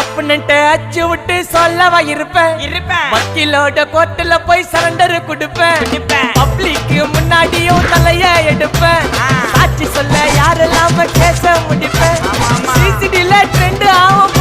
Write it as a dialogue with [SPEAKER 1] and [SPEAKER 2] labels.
[SPEAKER 1] அப்பன்ட்டு அச்சு விட்டு சொல்லவா இருப்பேன் வக்கீலோட கோர்ட்டுல போய் சரண்டர் கொடுப்பேன் பப்ளிக்கு முன்னாடியும் தலைய எடுப்பேன் சாட்சி சொல்ல யாரெல்லாம் கேச முடிப்பேன் சிசிடில ட்ரெண்ட் ஆகும்